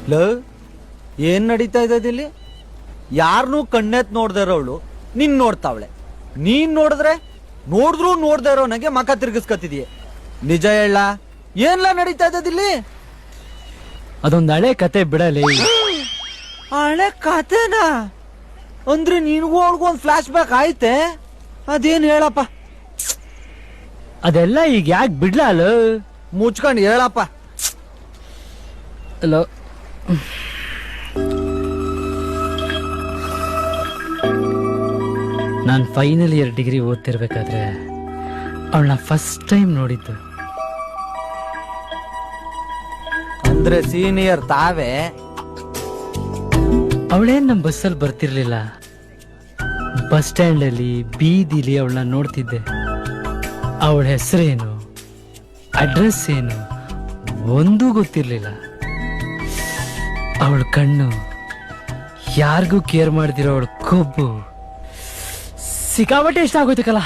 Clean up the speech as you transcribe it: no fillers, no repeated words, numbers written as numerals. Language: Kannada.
ಲ ಏನ್ ನಡೀತಾ ಇದ್ದಿಲ್ಲಿ? ಯಾರನ್ನೂ ಕಣ್ಣೆತ್ ನೋಡ್ದೇ ಇರೋವಳು ನಿನ್ ನೋಡ್ತಾವಳೆ. ನೀನ್ ನೋಡಿದ್ರೆ ನೋಡಿದ್ರು ನೋಡ್ದೇ ಇರೋ ನನಗೆ ಮಕ ತಿರ್ಗಿಸ್ಕತ್ತಿದೀಯ. ನಿಜ ಹೇಳ, ಏನ್ಲ ನಡೀತಾ ಇದ್ದಿಲ್ಲಿ? ಅದೊಂದು ಹಳೆ ಕತೆ ಬಿಡಲಿ. ಹಳೆ ಕತೆನಾ? ಅಂದ್ರೆ ನಿನ್ಗೂ ಅವ್ಳಿಗೂ ಒಂದು ಫ್ಲಾಶ್ ಬ್ಯಾಕ್ ಆಯ್ತೆ? ಅದೇನ್ ಹೇಳಪ್ಪ. ಅದೆಲ್ಲ ಈಗ ಯಾಕೆ ಬಿಡ್ಲಲ್ಲ? ಮುಚ್ಕೊಂಡು ಹೇಳಪ್ಪ. ಅಲೋ, ನಾನು ಫೈನಲ್ ಇಯರ್ ಡಿಗ್ರಿ ಓದ್ತಿರ್ಬೇಕಾದ್ರೆ ಅವಳನ್ನ ಫಸ್ಟ್ ಟೈಮ್ ನೋಡಿದ್ದು. ಅಂದ್ರೆ ಸೀನಿಯರ್ ತಾವೇ? ಅವಳೇನ್ ನಮ್ಮ ಬಸ್ಸಲ್ಲಿ ಬರ್ತಿರ್ಲಿಲ್ಲ. ಬಸ್ ಸ್ಟ್ಯಾಂಡ್ ಅಲ್ಲಿ ಬೀದಿಲಿ ಅವಳನ್ನ ನೋಡ್ತಿದ್ದೆ. ಅವಳ ಹೆಸರೇನು, ಅಡ್ರೆಸ್ ಏನು ಒಂದೂ ಗೊತ್ತಿರ್ಲಿಲ್ಲ. ಅವಳ ಕಣ್ಣು, ಯಾರಿಗೂ ಕೇರ್ ಮಾಡ್ದಿರೋ ಅವಳ ಕೊಬ್ಬು ಸಿಕ್ಕಾಪಟ್ಟೆ ಇಷ್ಟ ಆಗೋಯ್ತಕ್ಕಲ್ಲ.